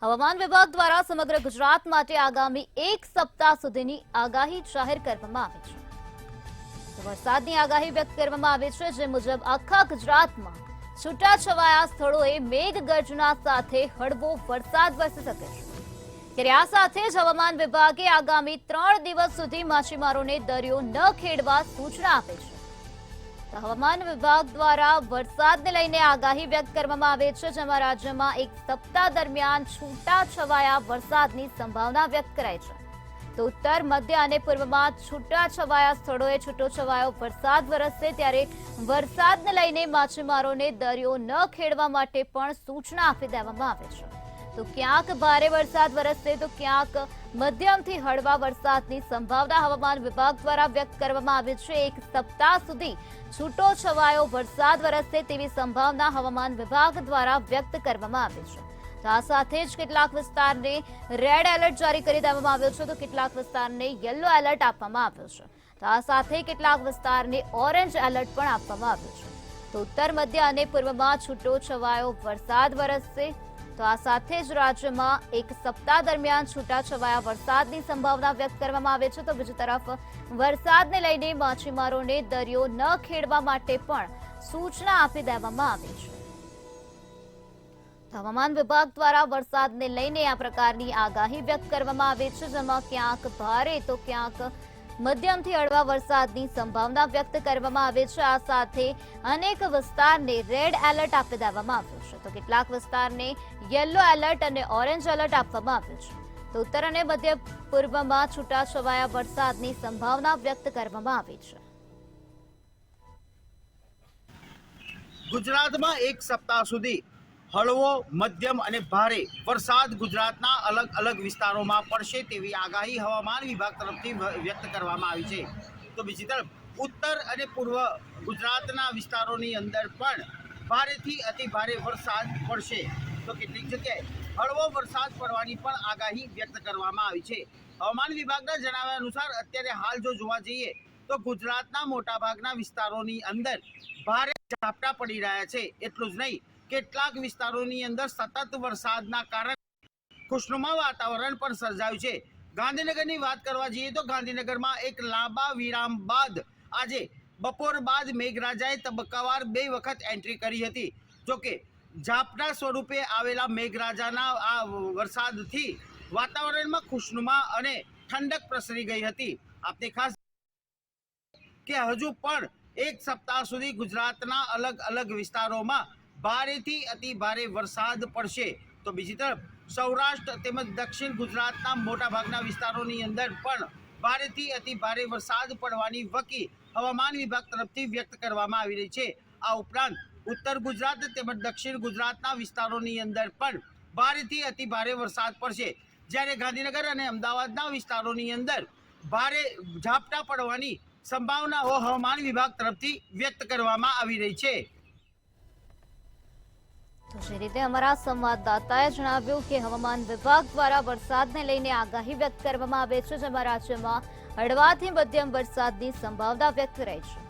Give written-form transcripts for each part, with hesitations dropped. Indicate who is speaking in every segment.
Speaker 1: હવામાન વિભાગ દ્વારા સમગ્ર ગુજરાત માટે આગામી એક સપ્તાહ સુધીની આગાહી જાહેર કરવામાં આવી છે। વરસાદની આગાહી વ્યક્ત કરવામાં આવી છે, જે મુજબ આખા ગુજરાતમાં છૂટાછવાયા સ્થળોએ મેઘગર્જના સાથે હળવો વરસાદ વરસી શકે છે। ત્યારે આ સાથે જ હવામાન વિભાગે આગામી 3 દિવસ સુધી માછીમારોને દરિયો ન ખેડવા સૂચના આપી છે। હવામાન વિભાગ દ્વારા વરસાદને લઈને આગાહી વ્યક્ત કરવામાં આવી છે, જેમાં રાજ્યમાં એક સપ્તાહ દરમિયાન છૂટાછવાયા વરસાદની સંભાવના વ્યક્ત કરાઈ છે। તો ઉત્તર, મધ્ય અને પૂર્વમાં છૂટાછવાયા સ્થળોએ છૂટોછવાયો વરસાદ વરસશે, ત્યારે વરસાદને લઈને માછીમારોને દરિયો ન ખેડવા માટે પણ સૂચના આપી દેવામાં આવી છે। તો ક્યાંક ભારે વરસાદ વરસશે, તો ક્યાંક મધ્યમથી હળવા વરસાદની સંભાવના હવામાન વિભાગ દ્વારા વ્યક્ત કરવામાં આવી છે। એક સપ્તાહ સુધી છૂટો છવાયો વરસાદ વરસશે તેવી સંભાવના હવામાન વિભાગ દ્વારા વ્યક્ત કરવામાં આવી છે। તો આ સાથે જ કેટલાક વિસ્તારને રેડ એલર્ટ જારી કરી દેવામાં આવ્યો છે, તો કેટલાક વિસ્તારને યલો એલર્ટ આપવામાં આવ્યો છે। તો આ સાથે કેટલાક વિસ્તારને ઓરેન્જ એલર્ટ પણ આપવામાં આવ્યું છે। તો ઉત્તર, મધ્ય અને પૂર્વમાં છૂટો છવાયો વરસાદ વરસશે। તો આ સાથે જ રાજ્યમાં એક સપ્તાહ દરમિયાન છૂટાછવાયા વરસાદની સંભાવના વ્યક્ત કરવામાં આવે છે। તો બીજી તરફ વરસાદને લઈને માછીમારોને દરિયો ન ખેડવા માટે પણ સૂચના આપી દેવામાં આવી છે। હવામાન વિભાગ દ્વારા વરસાદને લઈને આ પ્રકારની આગાહી વ્યક્ત કરવામાં આવી છે, જેમાં ક્યાંક ભારે તો ક્યાંક મધ્યમથી હળવા વરસાદની સંભાવના વ્યક્ત કરવામાં આવે છે। આ સાથે અનેક વિસ્તારને રેડ એલર્ટ આપી દેવામાં આવ્યું છે, તો કેટલાક વિસ્તારને યલો એલર્ટ અને ઓરેન્જ એલર્ટ આપવામાં આવ્યું છે। તો ઉત્તર અને મધ્ય પૂર્વમાં છૂટાછવાયા વરસાદની સંભાવના વ્યક્ત કરવામાં આવી છે।
Speaker 2: ગુજરાતમાં એક સપ્તાહ સુધી હળવો, મધ્યમ અને ભારે વરસાદ ગુજરાતના અલગ અલગ વિસ્તારોમાં પડશે તેવી આગાહી હવામાન વિભાગ તરફથી વ્યક્ત કરવામાં આવી છે। તો બીજી તરફ ઉત્તર અને પૂર્વ ગુજરાતના વિસ્તારોની અંદર પણ ભારેથી અતિ ભારે વરસાદ પડશે। તો કેટલીક જગ્યાએ હળવો વરસાદ પડવાની પણ આગાહી વ્યક્ત કરવામાં આવી છે। હવામાન વિભાગના જણાવ્યા અનુસાર અત્યારે હાલ જો જોવા જઈએ તો ગુજરાતના મોટાભાગના વિસ્તારોની અંદર ભારે ઝાપટા પડી રહ્યા છે। એટલું જ નહીં, કેટલાક વિસ્તારોની અંદર સતત વરસાદના કારણે ખુશનુમા વાતાવરણ પણ સર્જાયું છે। ગાંધીનગરની વાત કરવા જઈએ તો ગાંધીનગરમાં એક લાંબા વિરામ બાદ આજે બપોર બાદ મેઘરાજાએ તબક્કાવાર 2 વખત એન્ટ્રી કરી હતી। જોકે ઝાપટા સ્વરૂપે આવેલા મેઘરાજાના આ વરસાદથી વાતાવરણમાં ખુશનુમા અને ઠંડક પ્રસરી ગઈ હતી। આપને ખાસ કે હજુ પણ એક સપ્તાહ સુધી ગુજરાતના અલગ અલગ વિસ્તારોમાં ભારેથી અતિ ભારે વરસાદ પડશે। તો બીજી તરફ સૌરાષ્ટ્ર તેમજ દક્ષિણ ગુજરાતના મોટાભાગના વિસ્તારોની અંદર પણ ભારેથી અતિ ભારે વરસાદ પડવાની વકી હવામાન વિભાગ તરફથી વ્યક્ત કરવામાં આવી રહી છે। આ ઉપરાંત ઉત્તર ગુજરાત તેમજ દક્ષિણ ગુજરાતના વિસ્તારોની અંદર પણ ભારેથી અતિ ભારે વરસાદ પડશે, જ્યારે ગાંધીનગર અને અમદાવાદના વિસ્તારોની અંદર ભારે ઝાપટા પડવાની સંભાવનાઓ હવામાન વિભાગ તરફથી વ્યક્ત કરવામાં આવી રહી છે।
Speaker 1: તો જે રીતે અમારા સંવાદદાતાએ જણાવ્યું કે હવામાન વિભાગ દ્વારા વરસાદને લઈને આગાહી વ્યક્ત કરવામાં આવે છે, જેમાં રાજ્યમાં હળવાથી મધ્યમ વરસાદની સંભાવના વ્યક્ત રહી છે।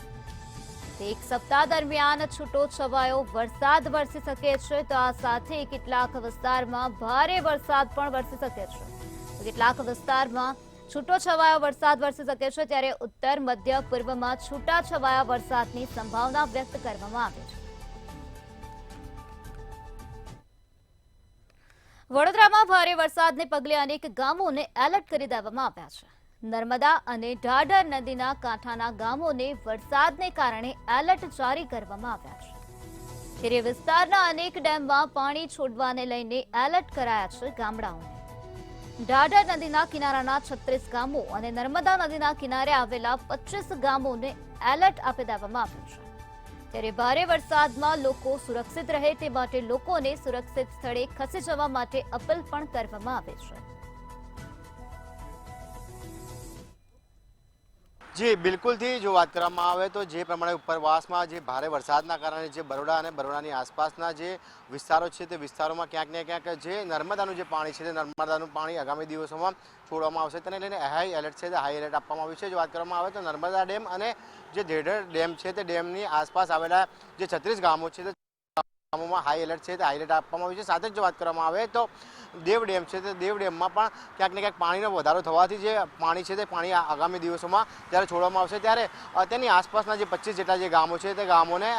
Speaker 1: એક સપ્તાહ દરમિયાન છૂટો છવાયો વરસાદ વરસી શકે છે। તો આ સાથે કેટલાક વિસ્તારમાં ભારે વરસાદ પણ વરસી શકે છે। કેટલાક વિસ્તારમાં છૂટો છવાયો વરસાદ વરસી શકે છે, ત્યારે ઉત્તર, મધ્ય, પૂર્વમાં છૂટા છવાયા વરસાદની સંભાવના વ્યક્ત કરવામાં આવી છે। વડોદરામાં ભારે વરસાદને પગલે અનેક ગામોને એલર્ટ કરી દેવામાં આવ્યા છે। નર્મદા અને ઢાઢર નદીના કાંઠાના ગામોને વરસાદને કારણે એલર્ટ જારી કરવામાં આવ્યા છે। ત્યારે વિસ્તારના અનેક ડેમમાં પાણી છોડવાને લઈને એલર્ટ કરાયા છે ગામડાઓને। ઢાઢર નદીના કિનારાના 36 ગામો અને નર્મદા નદીના કિનારે આવેલા 25 ગામોને એલર્ટ આપી દેવામાં આવ્યું છે। ત્યારે ભારે વરસાદમાં લોકો સુરક્ષિત રહે તે માટે લોકોને સુરક્ષિત સ્થળે ખસી જવા માટે અપીલ પણ કરવામાં આવે છે।
Speaker 3: જી બિલકુલથી જો વાત કરવામાં આવે તો જે પ્રમાણે ઉપરવાસમાં જે ભારે વરસાદના કારણે જે બરોડા અને બરોડાની આસપાસના જે વિસ્તારો છે તે વિસ્તારોમાં ક્યાંક ને ક્યાંક જે નર્મદાનું જે પાણી છે તે નર્મદાનું પાણી આગામી દિવસોમાં છોડવામાં આવશે, તેને લઈને હાઈ એલર્ટ છે તે હાઈ એલર્ટ આપવામાં આવ્યું છે। જો વાત કરવામાં આવે તો નર્મદા ડેમ અને જે ઢેઢર ડેમ છે તે ડેમની આસપાસ આવેલા જે 36 ગામો છે તે ગામોમાં હાઈ એલર્ટ છે તે હાઈ એલર્ટ આપવામાં આવ્યું છે। સાથે જ જો વાત કરવામાં આવે તો દેવ ડેમ છે તે દેવ ડેમમાં પણ ક્યાંક ને ક્યાંક પાણીનો વધારો થવાથી જે પાણી છે તે પાણી આગામી દિવસોમાં જ્યારે છોડવામાં આવશે ત્યારે તેની આસપાસના જે 25 જેટલા જે ગામો છે તે ગામોને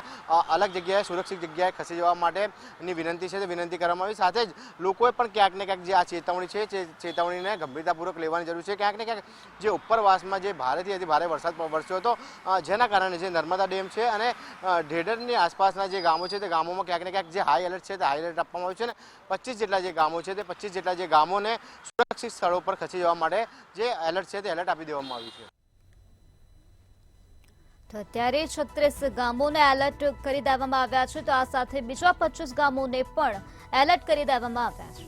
Speaker 3: અલગ જગ્યાએ સુરક્ષિત જગ્યાએ ખસી જવા માટેની વિનંતી છે તે વિનંતી કરવામાં આવી। સાથે જ લોકોએ પણ ક્યાંક ને ક્યાંક જે આ ચેતવણી છે તે ચેતવણીને ગંભીરતાપૂર્વક લેવાની જરૂર છે। ક્યાંક ને ક્યાંક જે ઉપરવાસમાં જે ભારેથી અતિ ભારે વરસાદ વરસ્યો હતો જેના કારણે જે નર્મદા ડેમ છે અને ઢેઢરની આસપાસના જે ગામો છે તે ગામોમાં ક્યાંક ને ક્યાંક જે હાઈ એલર્ટ છે તે હાઈ એલર્ટ આપવામાં આવ્યું છે ને 25 જેટલા જે ગામો છે તે 25 જેટલા જે ગામોને સુરક્ષિત સ્થળો પર ખસી જવા માટે જે એલર્ટ છે તે એલર્ટ આપી દેવામાં આવ્યું છે।
Speaker 1: તો અત્યારે 36 ગામોને એલર્ટ કરી દેવામાં આવ્યા છે, તો આ સાથે બીજા 25 ગામોને પણ એલર્ટ કરી દેવામાં આવ્યા છે।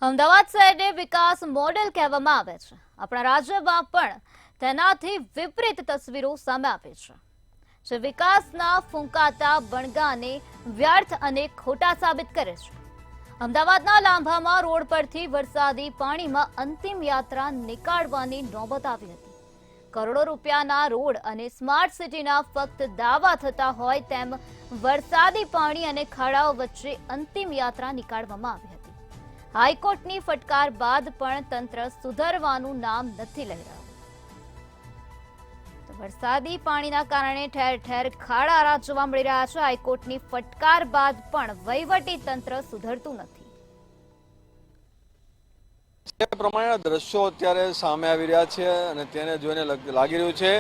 Speaker 1: અમદાવાદ શહેરને વિકાસ મોડેલ કહેવામાં આવે છે। આપણા રાજ્યમાં પણ તેનાથી વિપરીત તસવીરો સામે આવે છે, જે વિકાસના ફૂંકાતા બણગાને વ્યર્થ અને ખોટા સાબિત કરે છે। અમદાવાદના લાંભામાં રોડ પરથી વરસાદી પાણીમાં અંતિમ યાત્રા નીકાળવાની નોબત આવી હતી। કરોડો રૂપિયાના રોડ અને સ્માર્ટ સિટીના ફક્ત દાવા થતા હોય તેમ વરસાદી પાણી અને ખાડાઓ વચ્ચે અંતિમ યાત્રા નીકાળવામાં આવી હતી। હાઈકોર્ટની ફટકાર બાદ પણ તંત્ર સુધરવાનું નામ નથી લઈ રહ્યું। તો વરસાદી પાણીના કારણે ઠેર ઠેર ખાડા જોવા મળી રહ્યા છે। હાઈકોર્ટની ફટકાર બાદ પણ વહીવટી તંત્ર સુધરતું નથી।
Speaker 4: એ પ્રમાણેના દ્રશ્યો અત્યારે સામે આવી રહ્યા છે અને તેને જોઈને લાગી રહ્યું છે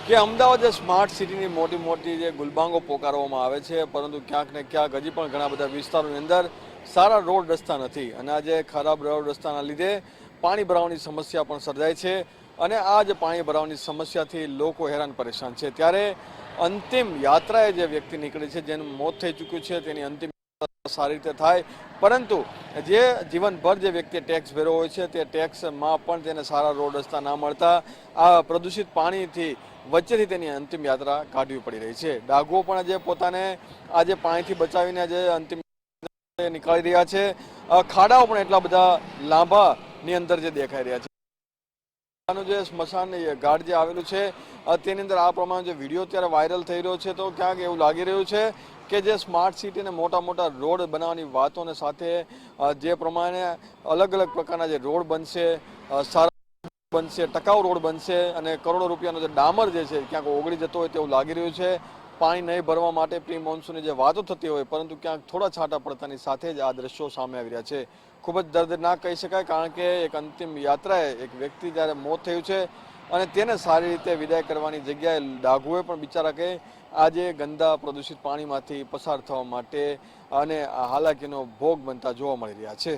Speaker 4: કે અમદાવાદ સ્માર્ટ સિટીની મોટી મોટી જે ગુલબાંગો પોકારવામાં આવે છે, પરંતુ ક્યાંક ને ક્યાંક હજી પણ ઘણા બધા વિસ્તારોની અંદર સારા રોડ રસ્તા નથી અને આજે ખરાબ રોડ રસ્તાના લીધે પાણી ભરાવાની સમસ્યા પણ સર્જાય છે અને આ જ પાણી ભરાવાની સમસ્યાથી લોકો હેરાન પરેશાન છે। ત્યારે અંતિમ યાત્રાએ જે વ્યક્તિ નીકળી છે, જેનું મોત થઈ ચૂક્યું છે, તેની અંતિમ સારી રીતે થાય, પરંતુ જે જીવનભર જે વ્યક્તિએ ટેક્સ ભર્યો હોય છે તે ટેક્સમાં પણ તેને સારા રોડ રસ્તા ના મળતા આ પ્રદૂષિત પાણીથી વચ્ચેથી તેની અંતિમ યાત્રા કાઢવી પડી રહી છે। ડાઘો પણ આજે પોતાને આજે પાણીથી બચાવીને આજે અંતિમ નીકાળી રહ્યા છે। ખાડાઓ પણ એટલા બધા લાંભાની અંદર જે દેખાઈ રહ્યા છે। જે સ્મશાન ઘાટ જે આવેલું છે તેની અંદર આ પ્રમાણે જે વિડીયો અત્યારે વાયરલ થઈ રહ્યો છે, તો ક્યાંક એવું લાગી રહ્યું છે કે જે સ્માર્ટ સિટીને મોટા મોટા રોડ બનાવવાની વાતોને સાથે જે પ્રમાણે અલગ અલગ પ્રકારના જે રોડ બનશે, સારા બનશે, ટકાઉ રોડ બનશે અને કરોડો રૂપિયાનો જે ડામર જે છે ક્યાંક ઓગળી જતો હોય તેવું લાગી રહ્યું છે। પાણી નહીં ભરવા માટે પ્રી મોન્સૂનની જે વાતો થતી હોય, પરંતુ ક્યાંક થોડા છાંટા પડતાની સાથે જ આ દ્રશ્યો સામે આવી રહ્યા છે। ખૂબ જ દર્દનાક કહી શકાય, કારણ કે એક અંતિમ યાત્રાએ એક વ્યક્તિ જ્યારે મોત થયું છે અને તેને સારી રીતે વિદાય કરવાની જગ્યાએ ડાઘુએ પણ બિચારા કે આજે ગંદા પ્રદૂષિત પાણીમાંથી પસાર થવા માટે અને હાલાકીનો ભોગ બનતા જોવા મળી રહ્યા છે।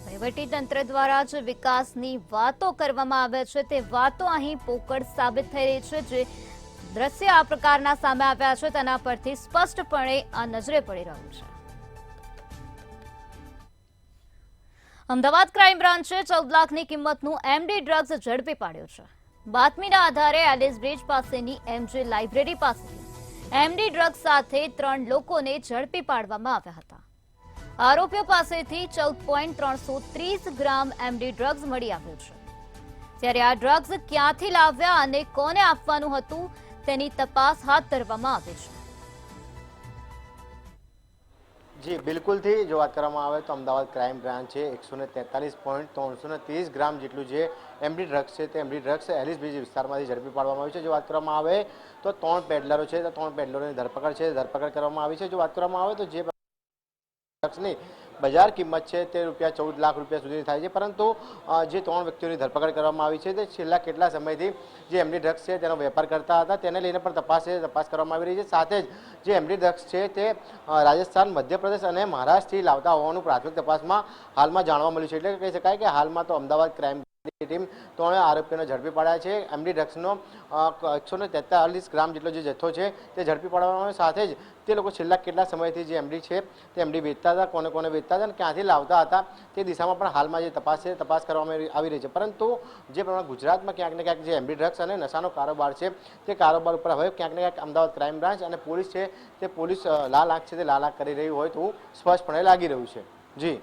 Speaker 1: વહીવટીતંત્ર દ્વારા જે વિકાસની વાતો કરવામાં આવે છે તે વાતો અહીં પોકળ સાબિત થઈ રહી છે। જે દ્રશ્ય આ પ્રકારના સામે આવ્યા છે તેના પરથી સ્પષ્ટપણે આ નજરે પડી રહ્યું છે। અમદાવાદ ક્રાઇમ બ્રાન્ચે 14 લાખની કિંમતનું એમડી ડ્રગ્સ ઝડપી પાડ્યું છે। બાતમીના આધારે એલિસ બ્રિજ પાસેની એમજે લાઇબ્રેરી પાસેથી એમડી ડ્રગ્સ સાથે 3 લોકોને ઝડપી પાડવામાં આવ્યા હતા। આરોપીઓ પાસેથી 14.330 ગ્રામ એમડી ડ્રગ્સ મળી આવ્યું છે। ત્યારે આ ડ્રગ્સ ક્યાંથી લાવ્યા અને કોને આપવાનું હતું તેની તપાસ હાથ ધરવામાં આવી છે।
Speaker 3: જી બિલકુલથી જો વાત કરવામાં આવે તો અમદાવાદ ક્રાઇમ બ્રાન્ચે 143.330 ગ્રામ જેટલું જે એમડી ડ્રગ્સ છે તે એમડી ડ્રગ્સ એલિસ બ્રિજ વિસ્તારમાંથી ઝડપી પાડવામાં આવ્યું છે। જો વાત કરવામાં આવે તો 3 પેડલરો છે, તો 3 પેડલરોની ધરપકડ કરવામાં આવી છે। જો વાત કરવામાં આવે તો જે ડ્રગ્સની બજાર કિંમત છે તે ₹14 લાખ સુધીની થાય છે, પરંતુ જે 3 વ્યક્તિઓની ધરપકડ કરવામાં આવી છે તે છેલ્લા કેટલા સમયથી જે એમડી ડ્રગ્સ છે તેનો વેપાર કરતા હતા, તેને લઈને પણ તપાસ કરવામાં આવી રહી છે। સાથે જ જે એમડી ડ્રગ્સ છે તે રાજસ્થાન, મધ્યપ્રદેશ અને મહારાષ્ટ્રથી લાવતા હોવાનું પ્રાથમિક તપાસમાં હાલમાં જાણવા મળ્યું છે। એટલે કહી શકાય કે હાલમાં તો અમદાવાદ ક્રાઇમ ટીમ 3 આરોપીઓને ઝડપી પાડ્યા છે। એમડી ડ્રગ્સનો 143 ગ્રામ જેટલો જે જથ્થો છે તે ઝડપી પાડવામાં આવ્યો। સાથે જ તે લોકો છેલ્લા કેટલા સમયથી જે એમડી છે તે એમડી વેચતા હતા, કોને કોને વેચતા હતા અને ક્યાંથી લાવતા હતા તે દિશામાં પણ હાલમાં જે તપાસ કરવામાં આવી રહી છે। પરંતુ જે પ્રમાણે ગુજરાતમાં ક્યાંક ને ક્યાંક જે એમડી ડ્રગ્સ અને નશાનો કારોબાર છે તે કારોબાર ઉપર હવે ક્યાંક ને ક્યાંક અમદાવાદ ક્રાઇમ બ્રાન્ચ અને પોલીસ છે તે પોલીસ લાલ આંખ છે તે લાલ આંખ કરી રહી હોય તો સ્પષ્ટપણે લાગી રહ્યું છે। જી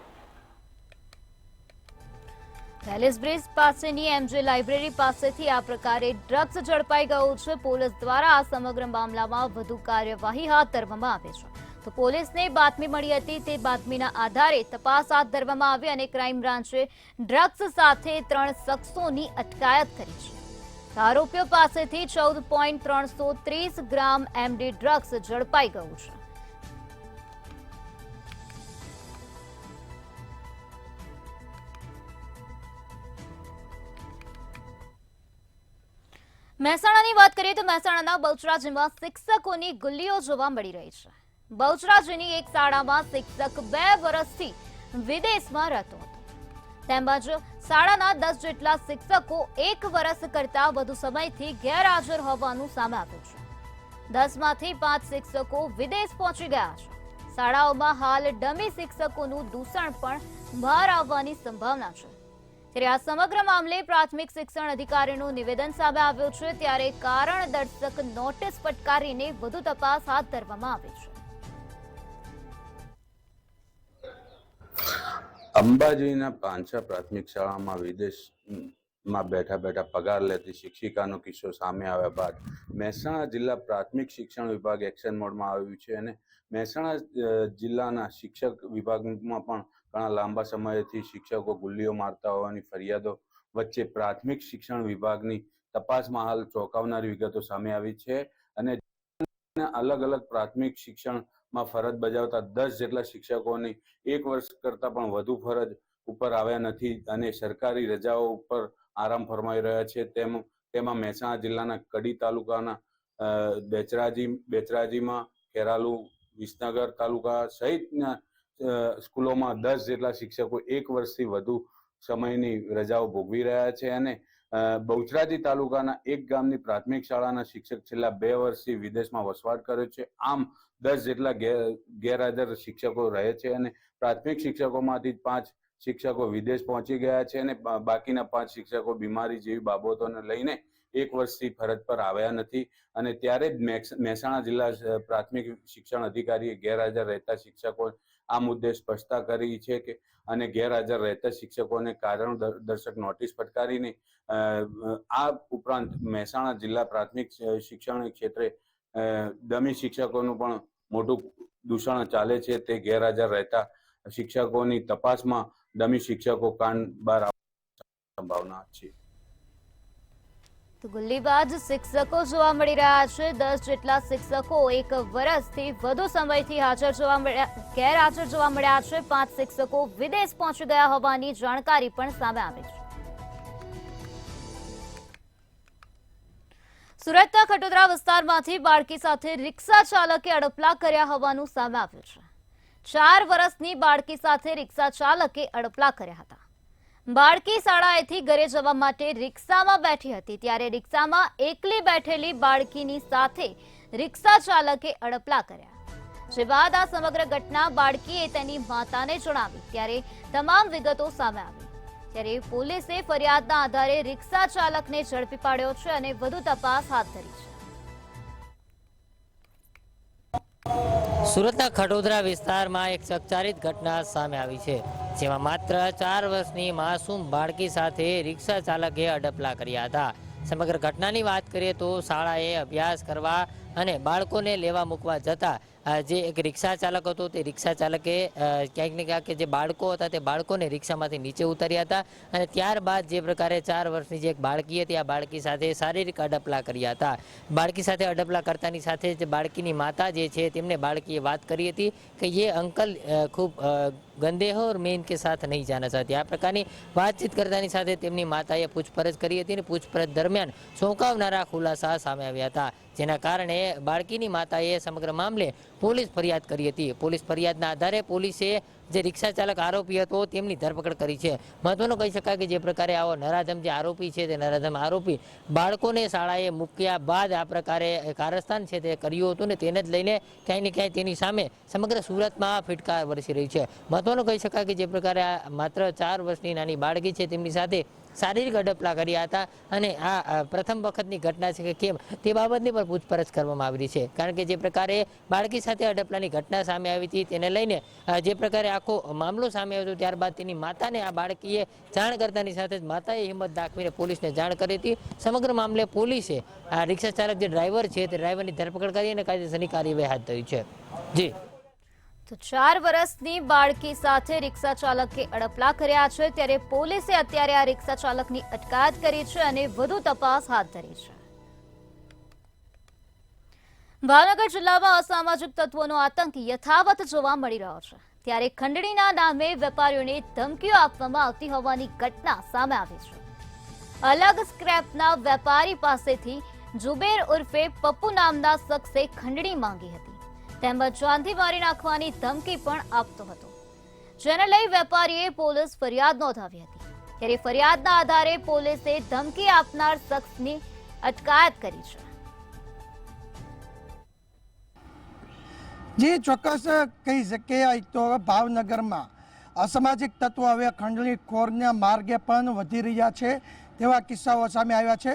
Speaker 1: પેલેસ બ્રિજ પાસેની એમજે લાઇબ્રેરી પાસેથી આ પ્રકારે ડ્રગ્સ ઝડપાઈ ગયું છે. પોલીસ દ્વારા આ સમગ્ર મામલામાં વધુ કાર્યવાહી હાથ ધરવામાં આવી છે. તો પોલીસને બાતમી મળી હતી, તે બાતમીના આધારે તપાસ હાથ ધરવામાં આવી અને ક્રાઇમ બ્રાન્ચે ડ્રગ્સ સાથે 3 શખ્સોની અટકાયત કરી છે. આરોપીઓ પાસેથી 14.330 ગ્રામ એમડી ડ્રગ્સ ઝડપાઈ ગયું છે. મહેસાણાની વાત કરીએ તો મહેસાણાના બહુચરાજીમાં શિક્ષકોની ગુલ્લીઓ જોવા મળી રહી છે. બહુચરાજીની એક શાળામાં શિક્ષક 2 વર્ષથી વિદેશમાં રહેતો હતો. તેમજ શાળાના 10 જેટલા શિક્ષકો 1 વર્ષ કરતા વધુ સમયથી ગેરહાજર હોવાનું સામે આવ્યું છે. 10માંથી 5 શિક્ષકો વિદેશ પહોંચી ગયા છે. શાળાઓમાં હાલ ડમી શિક્ષકોનું દૂષણ પણ બહાર આવવાની સંભાવના છે. ત્યારે આ સમગ્ર મામલે પ્રાથમિક શિક્ષણ અધિકારીનું નિવેદન સામે આવ્યું છે. ત્યારે કારણ દર્શક નોટિસ ફટકારીને વધુ તપાસ હાથ ધરવામાં આવી છે.
Speaker 5: અંબાજીના પાંચા પ્રાથમિક શાળામાં વિદેશમાં બેઠા પગાર લેતી શિક્ષિકાનો કિસ્સો સામે આવ્યા બાદ મહેસાણા જિલ્લા પ્રાથમિક શિક્ષણ વિભાગ એક્શન મોડમાં આવ્યું છે અને મહેસાણા જિલ્લાના શિક્ષક વિભાગમાં પણ ઘણા લાંબા સમયથી શિક્ષકો ગુલ્લીઓ મારતા હોવાની ફરિયાદો વચ્ચે પ્રાથમિક શિક્ષણ વિભાગની તપાસમાં હાલ ચોંકાવનારી વિગતો સામે આવી છે અને અલગ અલગ પ્રાથમિક શિક્ષણમાં ફરજ બજાવતા 10 જેટલા શિક્ષકોની 1 વર્ષ કરતાં પણ વધુ ફરજ ઉપર આવ્યા નથી અને સરકારી રજાઓ ઉપર આરામ ફરમાઈ રહ્યા છે. તેમાં મહેસાણા જિલ્લાના કડી તાલુકાના બેચરાજીમાં, ખેરાલુ, વિસનગર તાલુકા સહિતના સ્કૂલોમાં 10 જેટલા શિક્ષકો 1 વર્ષથી વધુ સમયની રજાઓ ભોગવી રહ્યા છે અને બહુચરાજી તાલુકાના એક ગામની પ્રાથમિક શાળાના શિક્ષક છેલ્લા 2 વર્ષથી વિદેશમાં વસવાટ કર્યો છે. આમ 10 જેટલા ગેરહાજર શિક્ષકો રહે છે અને પ્રાથમિક શિક્ષકોમાંથી 5 શિક્ષકો વિદેશ પહોંચી ગયા છે અને બાકીના 5 શિક્ષકો બીમારી જેવી બાબતોને લઈને 1 વર્ષથી ફરજ પર આવ્યા નથી અને ત્યારે જ મહેસાણા જિલ્લા પ્રાથમિક શિક્ષણ અધિકારીએ ગેરહાજર રહેતા શિક્ષકો આ મુદ્દે સ્પષ્ટતા કરી છે કે અને ગેરહાજર રહેતા શિક્ષકોને કારણ દર્શક નોટિસ ફટકારીને આ ઉપરાંત મહેસાણા જિલ્લા પ્રાથમિક શિક્ષણ ક્ષેત્રે ડમી શિક્ષકોનું પણ મોટું દૂષણ ચાલે છે. તે ગેરહાજર રહેતા શિક્ષકોની તપાસમાં ડમી શિક્ષકો કાન બહાર આવવાની સંભાવના છે.
Speaker 1: ગુલ્લીબાજ શિક્ષકો જોવા મળી રહ્યા છે. 10 જેટલા શિક્ષકો 1 વર્ષથી વધુ સમયથી ગેરહાજર જોવા મળ્યા છે. 5 શિક્ષકો વિદેશ પહોંચી ગયા હોવાની જાણકારી પણ સામે આવી છે. સુરતના ખટોદરા વિસ્તારમાંથી બાળકી સાથે રિક્ષા ચાલકે અડપલા કર્યા હોવાનું સામે આવ્યું છે. 4 વર્ષની બાળકી સાથે રિક્ષા ચાલકે અડપલા કર્યા હતા. બાળકી શાળાએથી ઘરે જવા માટે રિક્ષામાં બેઠી હતી, ત્યારે રિક્ષામાં એકલી બેઠેલી બાળકીની સાથે રિક્ષા ચાલકે અડપલા કર્યા. જે બાદ આ સમગ્ર ઘટના બાળકીએ તેની માતાને જણાવી ત્યારે તમામ વિગતો સામે આવી. ત્યારે પોલીસે ફરિયાદના આધારે રિક્ષા ચાલકને ઝડપી પાડ્યો છે અને વધુ તપાસ હાથ ધરી છે.
Speaker 6: સુરતના ખટોદરા વિસ્તારમાં એક ચકચારિત ઘટના સામે આવી છે, જેમાં માત્ર 4 વર્ષની માસૂમ બાળકી સાથે રિક્ષા ચાલકે અડપલા કર્યા હતા. સમગ્ર ઘટનાની વાત કરીએ તો શાળાએ અભ્યાસ કરવા અને બાળકોને લેવા મૂકવા જતા જે એક રિક્ષા ચાલક હતો તે રિક્ષા ચાલકે ક્યાંક ને ક્યાંક જે બાળકો હતા તે બાળકોને રિક્ષામાંથી નીચે ઉતાર્યા હતા અને ત્યારબાદ જે પ્રકારે 4 વર્ષની જે એક બાળકી હતી આ બાળકી સાથે શારીરિક અડપલા કર્યા હતા. બાળકી સાથે અડપલા કરતાની સાથે જ બાળકીની માતા જે છે તેમને બાળકીએ વાત કરી હતી કે ये अंकल खूब गंदे हो और मैं इनके साथ नहीं जाना चाहती. આ પ્રકારની વાતચીત કરતાની સાથે તેમની માતાએ પૂછપરછ કરી હતી અને પૂછપરછ દરમિયાન ચોંકાવનારા ખુલાસા સામે આવ્યા હતા, જેના કારણે બાળકીની માતાએ સમગ્ર મામલે પોલીસ ફરિયાદ કરી હતી. પોલીસ ફરિયાદના આધારે પોલીસે જે રિક્ષા ચાલક આરોપી હતો તેમની ધરપકડ કરી છે. મહત્વનું કહી શકાય કે જે પ્રકારે આવો નરાધમ જે આરોપી છે તે નરાધમ આરોપી બાળકોને શાળાએ મૂક્યા બાદ આ પ્રકારે કારસ્તાન છે તે કર્યું હતું ને તેને જ લઈને ક્યાંય ને ક્યાંય તેની સામે સમગ્ર સુરતમાં ફિટકાર વરસી રહી છે. મહત્વનું કહી શકાય કે જે પ્રકારે માત્ર 4 વર્ષની નાની બાળકી છે તેમની સાથે શારીરિક અડપલા કર્યા હતા અને આ પ્રથમ વખતની ઘટના છે કે કેમ તે બાબતની પણ પૂછપરછ કરવામાં આવી છે. કારણ કે જે પ્રકારે બાળકી સાથે અડપલાની ઘટના સામે આવી હતી તેને લઈને જે પ્રકારે આખો મામલો સામે આવ્યો હતો ત્યારબાદ તેની માતાને આ બાળકીએ જાણ કરતાની સાથે જ માતાએ હિંમત દાખવીને પોલીસને જાણ કરી હતી. સમગ્ર મામલે પોલીસે આ રિક્ષા ચાલક જે ડ્રાઈવર છે તે ડ્રાઈવરની ધરપકડ કરી અને કાયદેસરની કાર્યવાહી હાથ ધરી છે. જી
Speaker 1: તો 4 વર્ષની બાળકી સાથે રિક્ષા ચાલકે અડપલા કર્યા છે ત્યારે પોલીસે અત્યારે આ રિક્ષા ચાલકની અટકાયત કરી છે અને વધુ તપાસ હાથ ધરી છે. ભાવનગર જિલ્લામાં અસામાજિક તત્વોનો આતંક યથાવત જોવા મળી રહ્યો છે ત્યારે ખંડણીના નામે વેપારીઓને ધમકીઓ આપવામાં આવતી હોવાની ઘટના સામે આવી છે. અલગ સ્ક્રેપના વેપારી પાસેથી જુબેર ઉર્ફે પપ્પુ નામના શખ્સે ખંડણી માંગી હતી તેમજ જાનથી મારી નાખવાની ધમકી પણ આપતો હતો, જેને લઈ વેપારીએ પોલીસ ફરિયાદ નોંધાવી હતી. ત્યારે ફરિયાદના આધારે પોલીસે ધમકી આપનાર શખ્સની અટકાયત કરી છે.
Speaker 7: જે ચોક્કસ કહી શકીએ તો ભાવનગરમાં અસામાજિક તત્વો હવે ખંડણીખોરના માર્ગે પણ વધી રહ્યા છે તેવા કિસ્સાઓ સામે આવ્યા છે.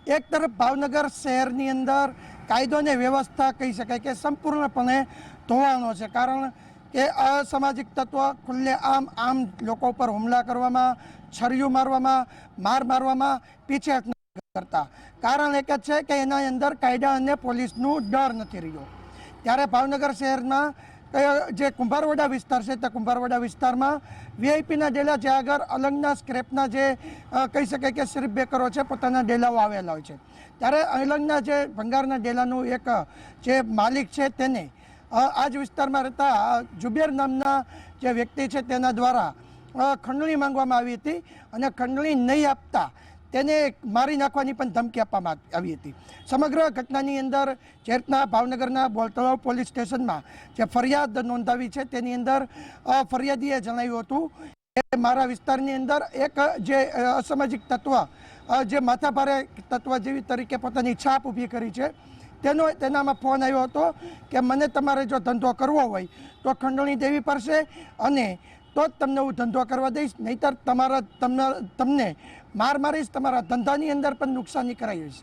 Speaker 7: એક તરફ ભાવનગર શહેરની અંદર કાયદો અને વ્યવસ્થા કહી શકાય કે સંપૂર્ણપણે ધોવાણો છે, કારણ કે અસામાજિક તત્વો ખુલ્લે આમ લોકો પર હુમલા કરવામાં, છરીઓ મારવામાં, માર મારવામાં પીછેહટ નથી કરતા. કારણ એક જ છે કે એના અંદર કાયદા અને પોલીસનું ડર નથી રહ્યો. ત્યારે ભાવનગર શહેરમાં જે કુંભારવાડા વિસ્તાર છે તે કુંભારવાડા વિસ્તારમાં વીઆઈપીના ડેલા જે આગળ અલંગના સ્ક્રેપના જે કહી શકાય કે સિર્ફ બેકરો છે પોતાના ડેલાઓ આવેલા હોય છે. ત્યારે અલંગના જે ભંગારના ડેલાનું એક જે માલિક છે તેને આ જ વિસ્તારમાં રહેતા જુબેર નામના જે વ્યક્તિ છે તેના દ્વારા ખંડણી માંગવામાં આવી હતી અને ખંડણી નહીં આપતા તેને મારી નાખવાની પણ ધમકી આપવામાં આવી હતી. સમગ્ર ઘટનાની અંદર જે રીતના ભાવનગરના બોલતળાવ પોલીસ સ્ટેશનમાં જે ફરિયાદ નોંધાવી છે તેની અંદર ફરિયાદીએ જણાવ્યું હતું કે મારા વિસ્તારની અંદર એક જે અસામાજિક તત્વ જે માથાભારે તત્વ જેવી તરીકે પોતાની છાપ ઊભી કરી છે તેનામાં ફોન આવ્યો હતો કે મને તમારે જો ધંધો કરવો હોય તો ખંડણી દેવી પડશે અને તો જ તમને હું ધંધો કરવા દઈશ, નહીંતર તમને મારીશ, તમારા ધંધાની અંદર પણ નુકસાની કરાવીશ.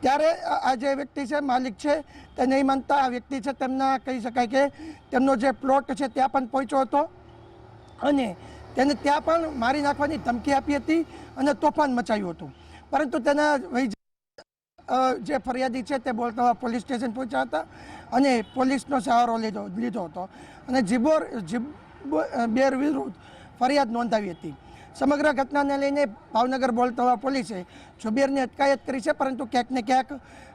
Speaker 7: ત્યારે આ જે વ્યક્તિ છે માલિક છે તે નહીં માનતા આ વ્યક્તિ છે તેમના કહી શકાય કે તેમનો જે પ્લોટ છે ત્યાં પણ પહોંચ્યો હતો અને તેને ત્યાં પણ મારી નાખવાની ધમકી આપી હતી અને તોફાન મચાવ્યું હતું. પરંતુ તેના જે ફરિયાદી છે તે બોલતા પોલીસ સ્ટેશન પહોંચ્યા હતા અને પોલીસનો સહારો લીધો હતો અને જુબેર વિરુદ્ધ ફરિયાદ નોંધાવી હતી. સમગ્ર ઘટનાને લઈને ભાવનગર બોલતળાવ પોલીસે જુબેરની અટકાયત કરી છે, પરંતુ ક્યાંક ને ક્યાંક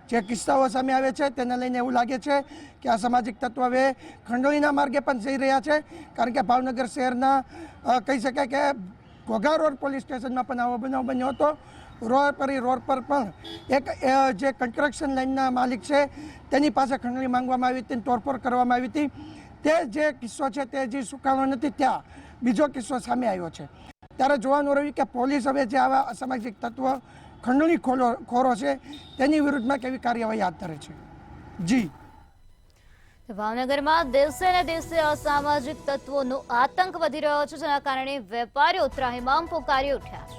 Speaker 7: જે કિસ્સાઓ સામે આવે છે તેને લઈને એવું લાગે છે કે આ સામાજિક તત્વો હવે ખંડણીના માર્ગે પણ જઈ રહ્યા છે. કારણ કે ભાવનગર શહેરના કહી શકાય કે ઘોઘા રોડ પોલીસ સ્ટેશનમાં પણ આવો બનાવ બન્યો હતો. રોડ પર પણ એક જે કન્સ્ટ્રક્શન લાઇનના માલિક છે તેની પાસે ખંડણી માંગવામાં આવી હતી, તોડફોડ કરવામાં આવી હતી. તે જે કિસ્સો છે તે હજી સુકાણો નથી, ત્યાં બીજો કિસ્સો સામે આવ્યો છે. ત્યારે જોવાનું રહ્યું કે પોલીસ હવે જે આવા અસામાજિક તત્વો ખંડણી ખોરો છે તેની વિરુદ્ધમાં કેવી કાર્યવાહી હાથ ધરે છે. જી
Speaker 1: ભાવનગરમાં દિવસે ને દિવસે અસામાજિક તત્વોનો આતંક વધી રહ્યો છે, જેના કારણે વેપારીઓ ત્રાહિમામ પોકારી ઉઠ્યા છે.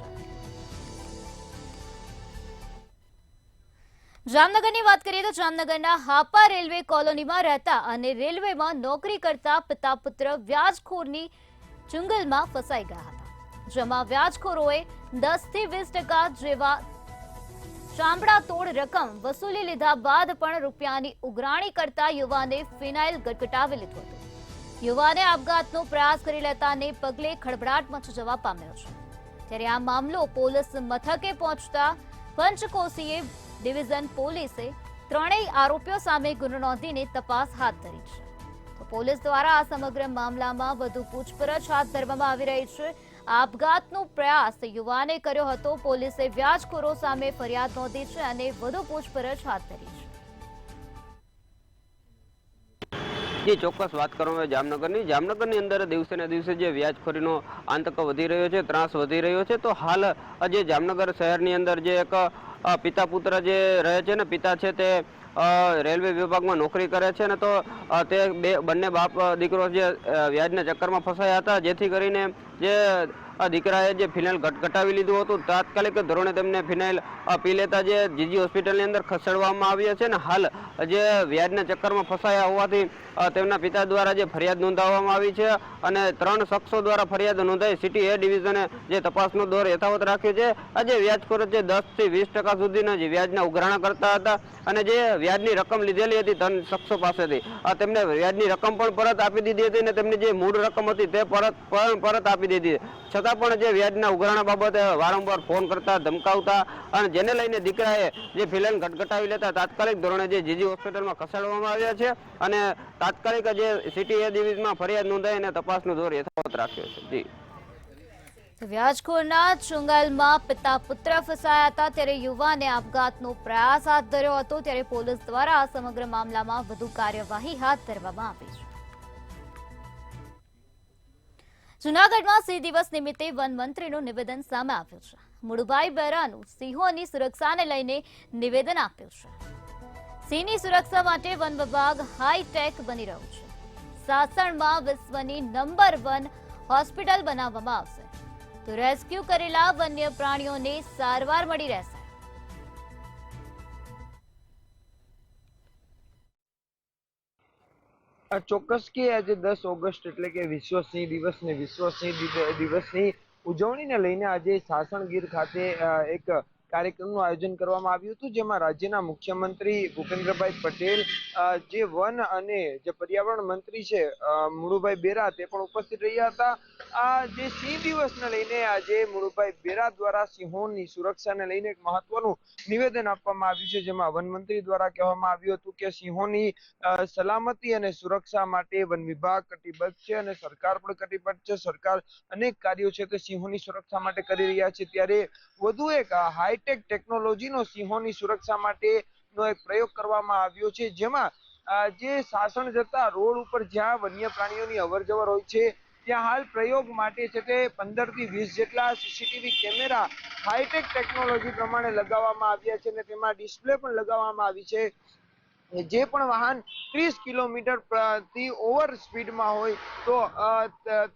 Speaker 1: જામનગરની વાત કરીએ તો જામનગરના હાપા રેલવે કોલોનીમાં રહેતા અને રેલવેમાં નોકરી કરતા પિતા પુત્ર વ્યાજખોરની ચુંગલમાં ફસાઈ ગયા હતા, જેમાં વ્યાજખોરોએ 10 થી 20% જેવા ચામડા તોડ રકમ વસૂલી લીધા બાદ પણ રૂપિયાની ઉઘરાણી કરતા યુવાને ફિનાઇલ ગટગટાવી લીધું હતું. યુવાને આપઘાતનો પ્રયાસ કરી લેતાને પગલે ખળભળાટ મચી જવા પામ્યો છે. ત્યારે આ મામલો પોલીસ મથકે પહોંચતા પંચકોશીય ડિવિઝન પોલીસે ત્રણેય આરોપીઓ સામે ગુનો નોંધીને તપાસ હાથ ધરી છે. તો પોલીસ દ્વારા આ સમગ્ર મામલામાં વધુ પૂછપરછ હાથ ધરવામાં આવી રહી છે. આપઘાતનો પ્રયાસ યુવાને કર્યો હતો. પોલીસે વ્યાજખોરો સામે ફરિયાદ નોંધી છે અને વધુ પૂછપરછ હાથ ધરી છે.
Speaker 8: જે ચોક્કસ વાત કરવામાં જામનગરની અંદર દિવસે ને દિવસે જે વ્યાજખોરીનો આતંક વધી રહ્યો છે, ત્રાસ વધી રહ્યો છે. તો હાલ જે જામનગર શહેરની અંદર જે એક પિતા પુત્ર જે રહે છે ને, પિતા છે તે રેલવે વિભાગમાં નોકરી કરે છે ને, તો તે બંને બાપ દીકરો જે વ્યાજના ચક્કરમાં ફસાયા હતા, જેથી કરીને જે દીકરાએ જે ફિનાઇલ ઘટાવી લીધું હતું. તાત્કાલિક ધોરણે તેમને ફિનાઇલ પી લેતા જે જીજી હોસ્પિટલની અંદર ખસેડવામાં આવ્યા છે. ને હાલ જે વ્યાજના ચક્કરમાં ફસાયા હોવાથી તેમના પિતા દ્વારા જે ફરિયાદ નોંધાવવામાં આવી છે અને 3 શખ્સો દ્વારા ફરિયાદ નોંધાઈ સિટી એ ડિવિઝને જે તપાસનો દોર યથાવત રાખ્યો છે. આ જે વ્યાજખોરો છે 10 થી 20% સુધીના જે વ્યાજના ઉઘરાણા કરતા હતા અને જે વ્યાજની રકમ લીધેલી હતી 3 શખ્સો પાસેથી તેમને વ્યાજની રકમ પણ પરત આપી દીધી હતી અને તેમની જે મૂળ રકમ હતી તે પરત આપી દીધી. છતાં પણ જે વ્યાજના ઉઘરાણા બાબતે વારંવાર ફોન કરતા ધમકાવતા અને જેને લઈને દીકરાએ જે ફિનાઇલ ઘટાવી લેતા તાત્કાલિક ધોરણે જે જીજી હોસ્પિટલમાં ખસેડવામાં આવ્યા છે અને તાત્કાલિક જે સિટી એ ડિવિઝનમાં ફરિયાદ નોંધાઈ અને તપાસનો દોર યથાવત રાખ્યો છે. જી
Speaker 1: વ્યાજખોરના ચુંગાલમાં પિતા પુત્ર ફસાયા હતા ત્યારે યુવાને આપઘાતનો પ્રયાસ હાથ ધર્યો હતો. ત્યારે પોલીસ દ્વારા આ સમગ્ર મામલામાં વધુ કાર્યવાહી હાથ ધરવામાં આવી છે. જૂનાગઢમાં સિંહ દિવસ નિમિત્તે વન મંત્રીનું નિવેદન સામે આવ્યું છે. મુળુભાઈ બેરાનું સિંહોની સુરક્ષાને લઈને નિવેદન આપ્યું છે. સિંહની સુરક્ષા માટે વન વિભાગ હાઈટેક બની રહ્યું છે. સાસણમાં વિશ્વની નંબર 1 હોસ્પિટલ બનાવવામાં આવશે તો રેસ્ક્યુ કરેલા વન્ય પ્રાણીઓને સારવાર મળી રહેશે.
Speaker 9: ચોક્કસ કે આજે 10 ઓગસ્ટ એટલે કે વિશ્વ સિંહ દિવસ ને વિશ્વ સિંહ દિવસની ઉજવણીને લઈને આજે સાસણગીર ખાતે એક કાર્યક્રમનું આયોજન કરવામાં આવ્યું હતું, જેમાં રાજ્યના મુખ્યમંત્રી ભૂપેન્દ્રભાઈ પટેલ, જે વન અને જે પર્યાવરણ મંત્રી છે મુળુભાઈ બેરા તે પણ ઉપસ્થિત રહ્યા હતા. આ જે સિંહ દિવસને લઈને આજે મુળુભાઈ બેરા દ્વારા સિંહોની સુરક્ષાને લઈને એક મહત્વનું નિવેદન આપવામાં આવ્યું છે, જેમાં વન મંત્રી દ્વારા કહેવામાં આવ્યું હતું કે સિંહોની સલામતી અને સુરક્ષા માટે વન વિભાગ કટિબદ્ધ છે અને સરકાર પણ કટિબદ્ધ છે. સરકાર અનેક કાર્યો છે તે સિંહોની સુરક્ષા માટે કરી રહ્યા છે. ત્યારે વધુ એક હાઈટેક ટેકનોલોજીનો સિંહોની સુરક્ષા માટેનો એક પ્રયોગ કરવામાં આવ્યો છે, જેમાં જે સાસણ જતા રોડ ઉપર જ્યાં વન્ય પ્રાણીઓની અવરજવર હોય છે ત્યાં હાલ પ્રયોગ માટે છે તે 15 થી 20 જેટલા સીસીટીવી કેમેરા હાઈટેક ટેકનોલોજી પ્રમાણે લગાવવામાં આવ્યા છે અને તેમાં ડિસ્પ્લે પણ લગાવવામાં આવી છે. જે પણ વાહન 30 કિલોમીટર થી ઓવર સ્પીડમાં હોય તો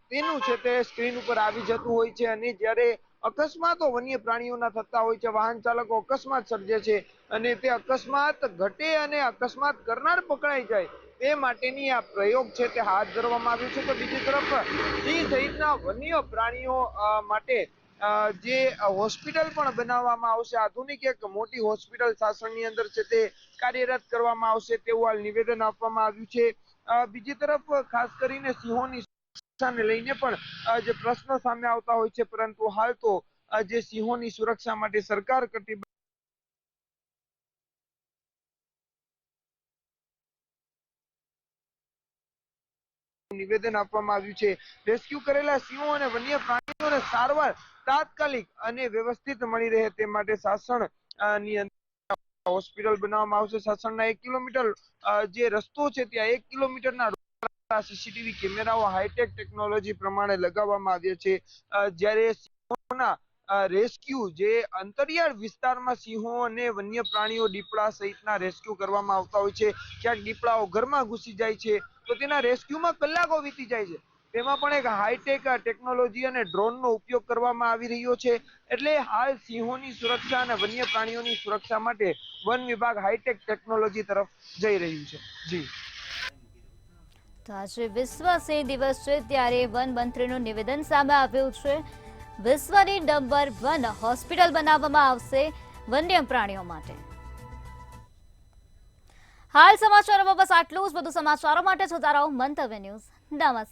Speaker 9: તેનું છે તે સ્ક્રીન ઉપર આવી જતું હોય છે અને જ્યારે અકસ્માતો વન્ય પ્રાણીઓના થતા હોય છે, વાહન ચાલકો અકસ્માત સર્જે છે અને તે અકસ્માત ઘટે અને અકસ્માત કરનાર પકડાઈ જાય તે માટેની આ પ્રયોગ છે તે હાથ ધરવામાં આવ્યો છે. તો બીજી તરફ સિંહ સહિતના વન્ય પ્રાણીઓ માટે જે હોસ્પિટલ પણ બનાવવામાં આવશે. આધુનિક એક મોટી હોસ્પિટલ સાસણની અંદર છે તે કાર્યરત કરવામાં આવશે તેવું હાલ નિવેદન આપવામાં આવ્યું છે. બીજી તરફ ખાસ કરીને સિંહોની સુરક્ષાને લઈને પણ જે પ્રશ્નો સામે આવતા હોય છે, પરંતુ હાલ તો જે સિંહોની સુરક્ષા માટે સરકાર કટિબદ્ધ નિવેદન આપવામાં આવ્યું છે. રેસ્ક્યુ કરેલા સિંહો અને વન્ય પ્રાણીઓને સારવાર તાત્કાલિક અને વ્યવસ્થિત મળી રહે તે માટે સાસણ ની અંદર હોસ્પિટલ બનાવવામાં આવશે. સાસણના 1 કિલોમીટર જે રસ્તો છે ત્યાં 1 કિલોમીટરના સીસીટીવી કેમેરાઓ હાઈટેક ટેકનોલોજી પ્રમાણે લગાવવામાં આવ્યા છે. જ્યારે સિંહોના રેસ્ક્યુ જે અંતરિયાળ વિસ્તારમાં સિંહો અને વન્ય પ્રાણીઓ દીપડા સહિતના રેસ્ક્યુ કરવામાં આવતા હોય છે, ક્યાંક દીપડાઓ ઘરમાં ઘૂસી જાય છે તો તેના રેસ્ક્યુમાં કલાકો વીતી જાય છે. તેમાં પણ એક હાઈટેક ટેકનોલોજી અને ડ્રોનનો ઉપયોગ કરવામાં આવી રહ્યો છે. એટલે હાલ સિંહોની સુરક્ષા અને વન્ય પ્રાણીઓની સુરક્ષા માટે વન વિભાગ હાઈટેક ટેકનોલોજી તરફ જઈ રહ્યું છે. જી
Speaker 1: તો આજે વિશ્વ સિંહ દિવસ છે ત્યારે વન મંત્રીનું નિવેદન સામે આવ્યું છે. વિશ્વની નંબર 1 હોસ્પિટલ બનાવવામાં આવશે વન્ય પ્રાણીઓ માટે. હાલ સમાચારોમાં બસ આટલું જ. વધુ સમાચારો માટે જોતા રહો મંતવ્ય ન્યૂઝ. નમસ્કાર.